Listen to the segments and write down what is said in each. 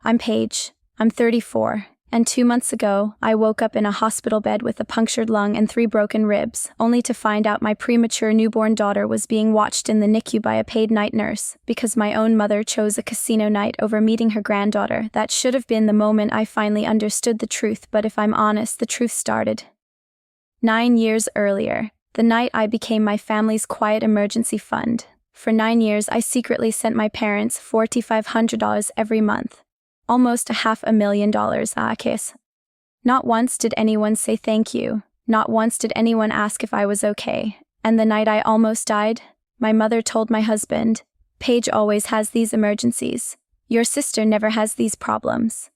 I'm Paige. I'm 34. And 2 months ago, I woke up in a hospital bed with a punctured lung and 3 broken ribs, only to find out my premature newborn daughter was being watched in the NICU by a paid night nurse because my own mother chose a casino night over meeting her granddaughter. That should have been the moment I finally understood the truth, but if I'm honest, the truth started 9 years earlier, the night I became my family's quiet emergency fund. For 9 years, I secretly sent my parents $4,500 every month. Almost $500,000 a case. Not once did anyone say thank you. Not once did anyone ask if I was okay. And the night I almost died, my mother told my husband, "Paige always has these emergencies. Your sister never has these problems."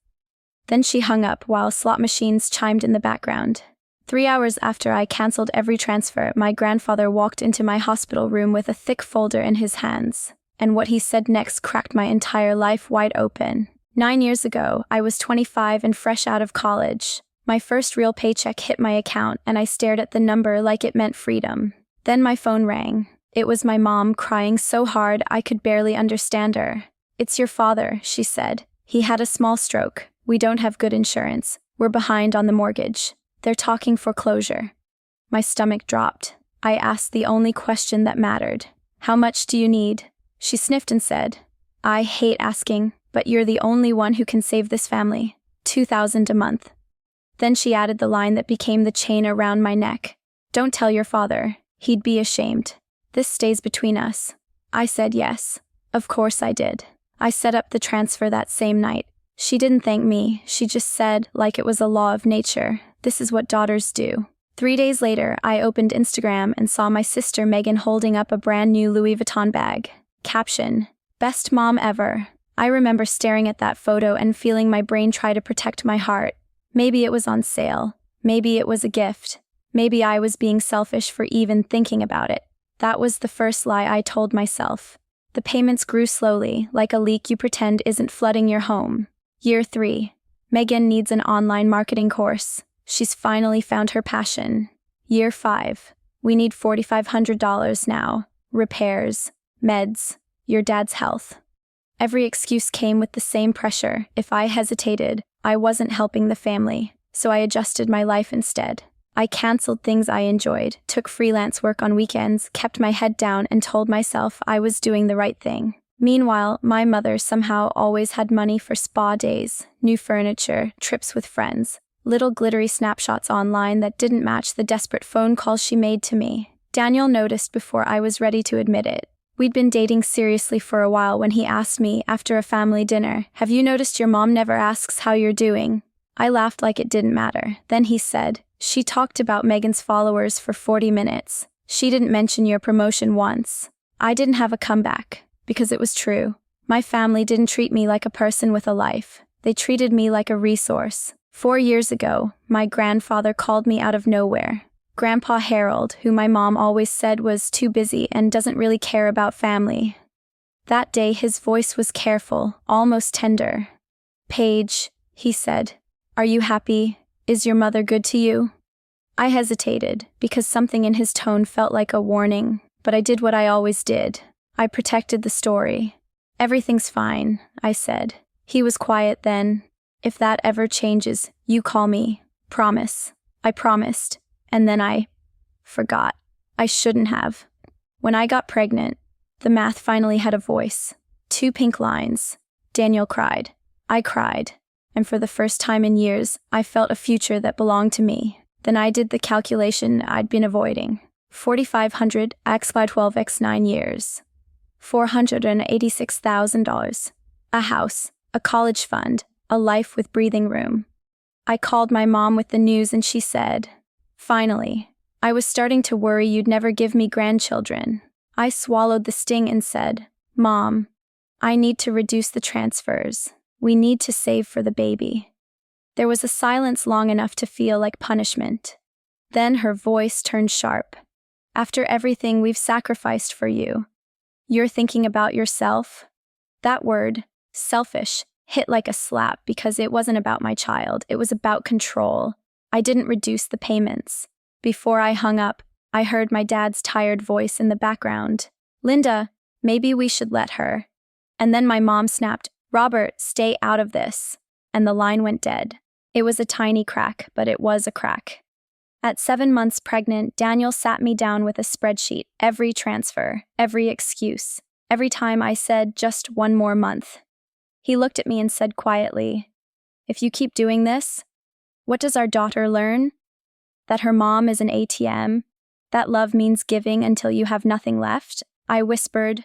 Then she hung up while slot machines chimed in the background. 3 hours after I canceled every transfer, my grandfather walked into my hospital room with a thick folder in his hands. And what he said next cracked my entire life wide open. 9 years ago, I was 25 and fresh out of college. My first real paycheck hit my account, and I stared at the number like it meant freedom. Then my phone rang. It was my mom, crying so hard I could barely understand her. "It's your father," she said. "He had a small stroke. We don't have good insurance. We're behind on the mortgage. They're talking foreclosure." My stomach dropped. I asked the only question that mattered. "How much do you need?" She sniffed and said, "I hate asking, but you're the only one who can save this family. $2,000 a month." Then she added the line that became the chain around my neck. "Don't tell your father. He'd be ashamed. This stays between us." I said yes. Of course I did. I set up the transfer that same night. She didn't thank me. She just said, like it was a law of nature, "This is what daughters do." 3 days later, I opened Instagram and saw my sister Megan holding up a brand new Louis Vuitton bag. Caption, "Best mom ever." I remember staring at that photo and feeling my brain try to protect my heart. Maybe it was on sale. Maybe it was a gift. Maybe I was being selfish for even thinking about it. That was the first lie I told myself. The payments grew slowly, like a leak you pretend isn't flooding your home. Year 3. Megan needs an online marketing course. She's finally found her passion. Year 5. We need $4,500 now. Repairs. Meds. Your dad's health. Every excuse came with the same pressure. If I hesitated, I wasn't helping the family, so I adjusted my life instead. I canceled things I enjoyed, took freelance work on weekends, kept my head down, and told myself I was doing the right thing. Meanwhile, my mother somehow always had money for spa days, new furniture, trips with friends, little glittery snapshots online that didn't match the desperate phone calls she made to me. Daniel noticed before I was ready to admit it. We'd been dating seriously for a while when he asked me, after a family dinner, "Have you noticed your mom never asks how you're doing?" I laughed like it didn't matter. Then he said, "She talked about Megan's followers for 40 minutes. She didn't mention your promotion once." I didn't have a comeback, because it was true. My family didn't treat me like a person with a life. They treated me like a resource. 4 years ago, my grandfather called me out of nowhere. Grandpa Harold, who my mom always said was too busy and doesn't really care about family. That day his voice was careful, almost tender. "Paige," he said, "are you happy? Is your mother good to you?" I hesitated, because something in his tone felt like a warning, but I did what I always did. I protected the story. "Everything's fine," I said. He was quiet then. "If that ever changes, you call me. Promise." I promised. And then I forgot. I shouldn't have. When I got pregnant, the math finally had a voice. 2 pink lines. Daniel cried. I cried. And for the first time in years, I felt a future that belonged to me. Then I did the calculation I'd been avoiding. 4,500 x by 12 x 9 years. $486,000. A house, a college fund, a life with breathing room. I called my mom with the news and she said, "Finally. I was starting to worry you'd never give me grandchildren." I swallowed the sting and said, "Mom, I need to reduce the transfers. We need to save for the baby." There was a silence long enough to feel like punishment. Then her voice turned sharp. "After everything we've sacrificed for you, you're thinking about yourself?" That word, selfish, hit like a slap because it wasn't about my child, it was about control. I didn't reduce the payments. Before I hung up, I heard my dad's tired voice in the background. "Linda, maybe we should let her." And then my mom snapped, "Robert, stay out of this." And the line went dead. It was a tiny crack, but it was a crack. At 7 months pregnant, Daniel sat me down with a spreadsheet, every transfer, every excuse, every time I said just one more month. He looked at me and said quietly, "If you keep doing this, what does our daughter learn? That her mom is an ATM? That love means giving until you have nothing left?" I whispered,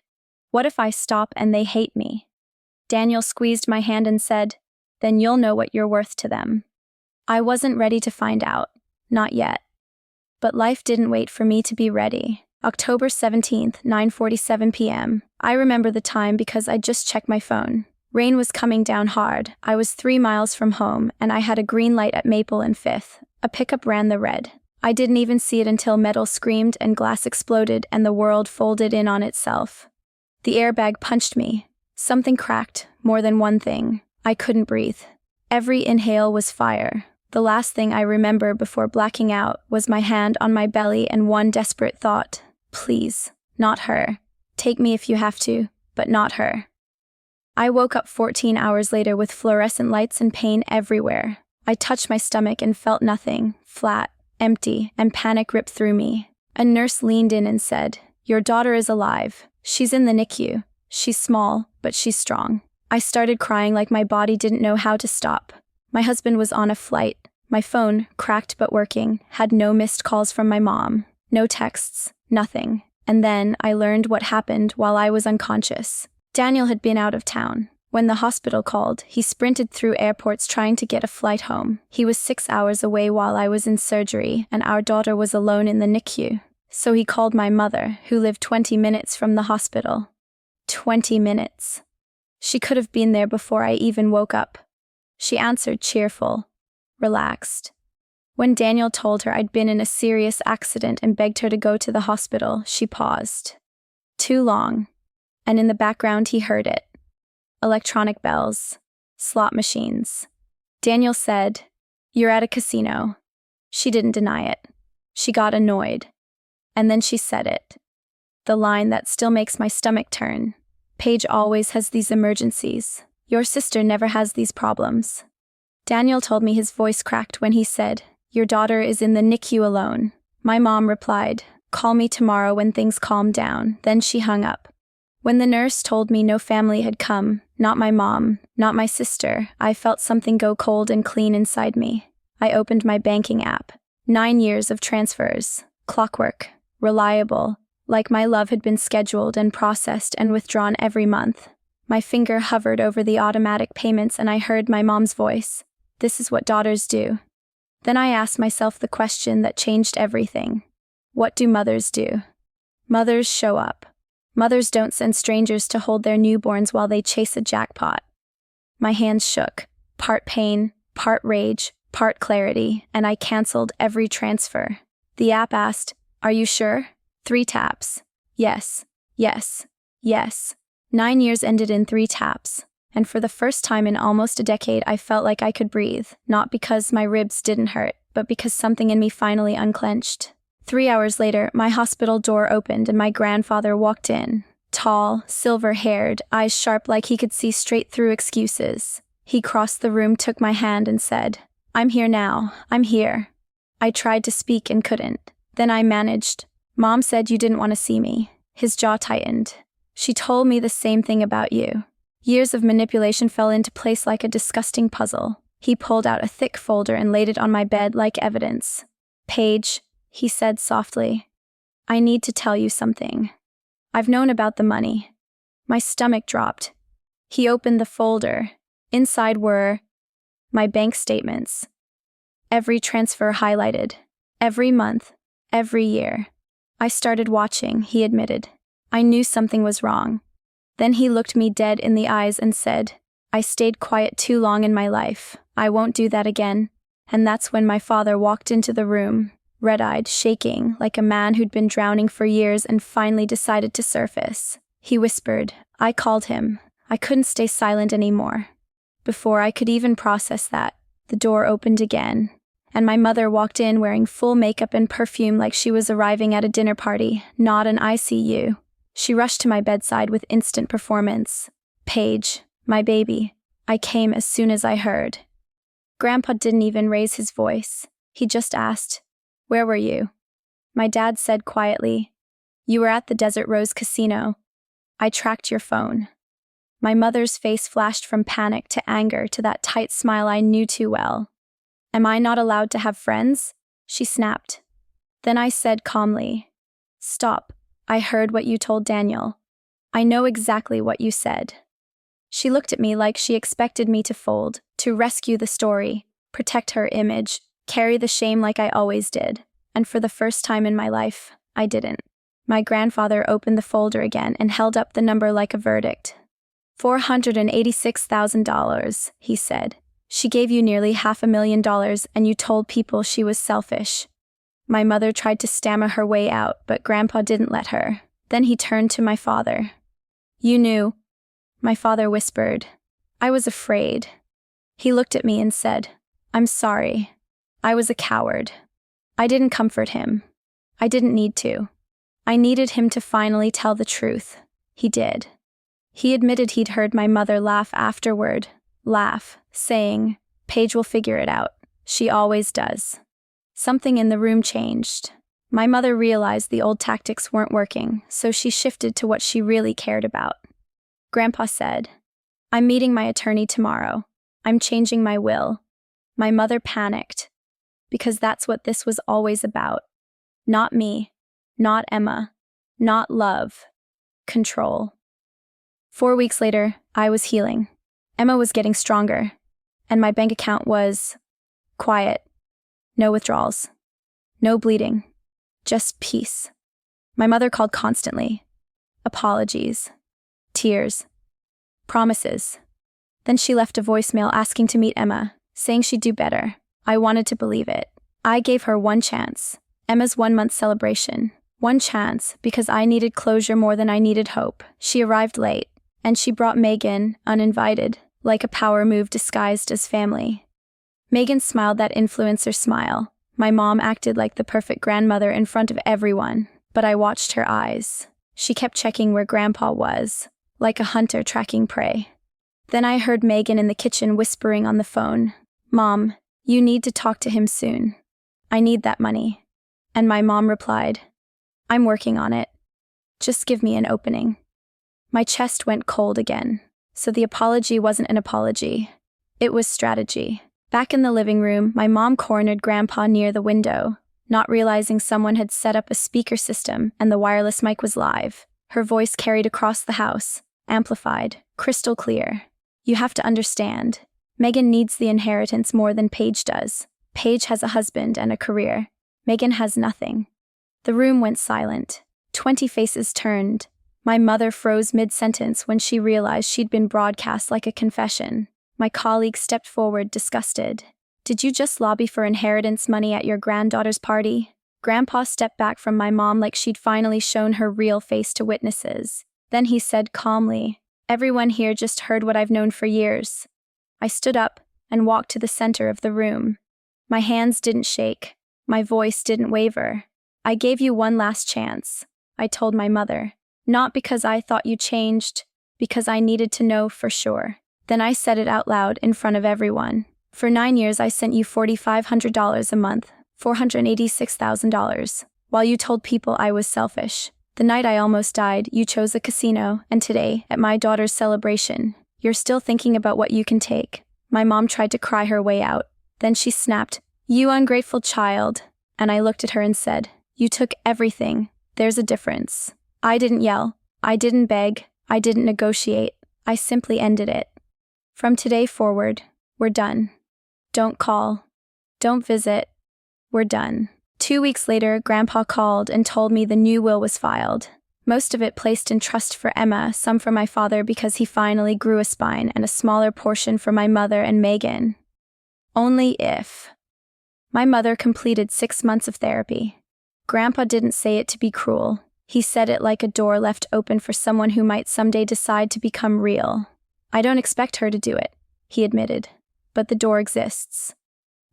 "What if I stop and they hate me?" Daniel squeezed my hand and said, "Then you'll know what you're worth to them." I wasn't ready to find out. Not yet. But life didn't wait for me to be ready. October 17th, 9:47 p.m. I remember the time because I just checked my phone. Rain was coming down hard. I was 3 miles from home, and I had a green light at Maple and 5th. A pickup ran the red. I didn't even see it until metal screamed and glass exploded and the world folded in on itself. The airbag punched me. Something cracked, more than one thing. I couldn't breathe. Every inhale was fire. The last thing I remember before blacking out was my hand on my belly and one desperate thought: please, not her. Take me if you have to, but not her. I woke up 14 hours later with fluorescent lights and pain everywhere. I touched my stomach and felt nothing, flat, empty, and panic ripped through me. A nurse leaned in and said, "Your daughter is alive. She's in the NICU. She's small, but she's strong." I started crying like my body didn't know how to stop. My husband was on a flight. My phone, cracked but working, had no missed calls from my mom. No texts, nothing. And then I learned what happened while I was unconscious. Daniel had been out of town. When the hospital called, he sprinted through airports trying to get a flight home. He was 6 hours away while I was in surgery, and our daughter was alone in the NICU. So he called my mother, who lived 20 minutes from the hospital. 20 minutes. She could have been there before I even woke up. She answered cheerful, relaxed. When Daniel told her I'd been in a serious accident and begged her to go to the hospital, she paused. Too long. And in the background he heard it. Electronic bells. Slot machines. Daniel said, "You're at a casino." She didn't deny it. She got annoyed. And then she said it. The line that still makes my stomach turn. "Paige always has these emergencies. Your sister never has these problems." Daniel told me his voice cracked when he said, "Your daughter is in the NICU alone." My mom replied, "Call me tomorrow when things calm down." Then she hung up. When the nurse told me no family had come, not my mom, not my sister, I felt something go cold and clean inside me. I opened my banking app. 9 years of transfers. Clockwork. Reliable. Like my love had been scheduled and processed and withdrawn every month. My finger hovered over the automatic payments and I heard my mom's voice. "This is what daughters do." Then I asked myself the question that changed everything. What do mothers do? Mothers show up. Mothers don't send strangers to hold their newborns while they chase a jackpot. My hands shook, part pain, part rage, part clarity, and I canceled every transfer. The app asked, "Are you sure?" 3 taps. Yes, yes, yes. 9 years ended in 3 taps. And for the first time in almost a decade, I felt like I could breathe, not because my ribs didn't hurt, but because something in me finally unclenched. 3 hours later, my hospital door opened and my grandfather walked in. Tall, silver-haired, eyes sharp like he could see straight through excuses. He crossed the room, took my hand and said, "I'm here now, I'm here." I tried to speak and couldn't. Then I managed. "Mom said you didn't want to see me." His jaw tightened. "She told me the same thing about you." Years of manipulation fell into place like a disgusting puzzle. He pulled out a thick folder and laid it on my bed like evidence. "Paige," he said softly, "I need to tell you something. I've known about the money." My stomach dropped. He opened the folder. Inside were my bank statements. Every transfer highlighted. Every month. Every year. I started watching, he admitted. I knew something was wrong. Then he looked me dead in the eyes and said, "I stayed quiet too long in my life. I won't do that again." And that's when my father walked into the room, red-eyed, shaking, like a man who'd been drowning for years and finally decided to surface. He whispered. I called him. I couldn't stay silent anymore. Before I could even process that, the door opened again, and my mother walked in wearing full makeup and perfume like she was arriving at a dinner party, not an ICU. She rushed to my bedside with instant performance. "Paige, My baby. I came as soon as I heard. Grandpa didn't even raise his voice. He just asked, "Where were you?" My dad said quietly, "You were at the Desert Rose Casino. I tracked your phone." My mother's face flashed from panic to anger to that tight smile I knew too well. "Am I not allowed to have friends?" she snapped. Then I said calmly, "Stop. I heard what you told Daniel. I know exactly what you said." She looked at me like she expected me to fold, to rescue the story, protect her image, carry the shame like I always did. And for the first time in my life, I didn't. My grandfather opened the folder again and held up the number like a verdict. $486,000, he said. She gave you nearly $500,000 and you told people she was selfish. My mother tried to stammer her way out, but Grandpa didn't let her. Then he turned to my father. "You knew," my father whispered. I was afraid. He looked at me and said, "I'm sorry. I was a coward." I didn't comfort him. I didn't need to. I needed him to finally tell the truth. He did. He admitted he'd heard my mother laugh afterward, saying, "Paige will figure it out. She always does." Something in the room changed. My mother realized the old tactics weren't working, so she shifted to what she really cared about. Grandpa said, "I'm meeting my attorney tomorrow. I'm changing my will." My mother panicked, because that's what this was always about. Not me, not Emma, not love, control. 4 weeks later, I was healing. Emma was getting stronger, and my bank account was quiet. No withdrawals, no bleeding, just peace. My mother called constantly. Apologies, tears, promises. Then she left a voicemail asking to meet Emma, saying she'd do better. I wanted to believe it. I gave her one chance, Emma's 1-month celebration. One chance, because I needed closure more than I needed hope. She arrived late, and she brought Megan, uninvited, like a power move disguised as family. Megan smiled that influencer smile. My mom acted like the perfect grandmother in front of everyone, but I watched her eyes. She kept checking where Grandpa was, like a hunter tracking prey. Then I heard Megan in the kitchen whispering on the phone, "Mom, you need to talk to him soon. I need that money." And my mom replied, "I'm working on it. Just give me an opening." My chest went cold again. So the apology wasn't an apology. It was strategy. Back in the living room, my mom cornered Grandpa near the window, not realizing someone had set up a speaker system and the wireless mic was live. Her voice carried across the house, amplified, crystal clear. "You have to understand. Megan needs the inheritance more than Paige does. Paige has a husband and a career. Megan has nothing." The room went silent. 20 faces turned. My mother froze mid-sentence when she realized she'd been broadcast like a confession. My colleague stepped forward, disgusted. "Did you just lobby for inheritance money at your granddaughter's party?" Grandpa stepped back from my mom like she'd finally shown her real face to witnesses. Then he said calmly, "Everyone here just heard what I've known for years." I stood up and walked to the center of the room. My hands didn't shake. My voice didn't waver. "I gave you one last chance," I told my mother. "Not because I thought you changed, because I needed to know for sure." Then I said it out loud in front of everyone. "For 9 years I sent you $4,500 a month, $486,000, while you told people I was selfish. The night I almost died, you chose a casino, and today, at my daughter's celebration, you're still thinking about what you can take." My mom tried to cry her way out. Then she snapped, "You ungrateful child." And I looked at her and said, "You took everything. There's a difference." I didn't yell. I didn't beg. I didn't negotiate. I simply ended it. From today forward, we're done. Don't call. Don't visit. We're done. 2 weeks later, Grandpa called and told me the new will was filed. Most of it placed in trust for Emma, some for my father because he finally grew a spine, and a smaller portion for my mother and Megan. Only if. My mother completed 6 months of therapy. Grandpa didn't say it to be cruel. He said it like a door left open for someone who might someday decide to become real. "I don't expect her to do it," he admitted, "but the door exists."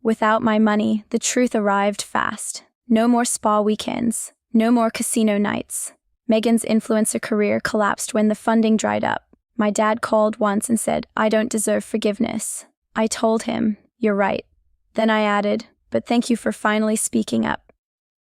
Without my money, the truth arrived fast. No more spa weekends. No more casino nights. Megan's influencer career collapsed when the funding dried up. My dad called once and said, "I don't deserve forgiveness." I told him, "You're right." Then I added, "But thank you for finally speaking up."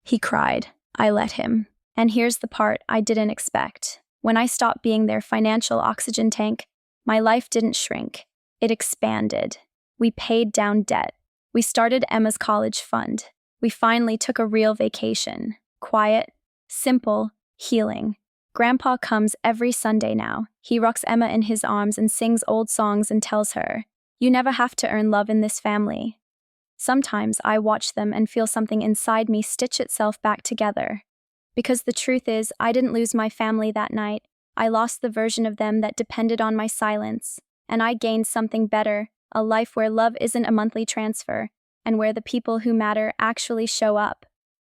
He cried. I let him. And here's the part I didn't expect. When I stopped being their financial oxygen tank, my life didn't shrink. It expanded. We paid down debt. We started Emma's college fund. We finally took a real vacation. Quiet, simple, healing. Grandpa comes every Sunday now. He rocks Emma in his arms and sings old songs and tells her, "You never have to earn love in this family." Sometimes I watch them and feel something inside me stitch itself back together. Because the truth is, I didn't lose my family that night. I lost the version of them that depended on my silence. And I gained something better, a life where love isn't a monthly transfer, and where the people who matter actually show up.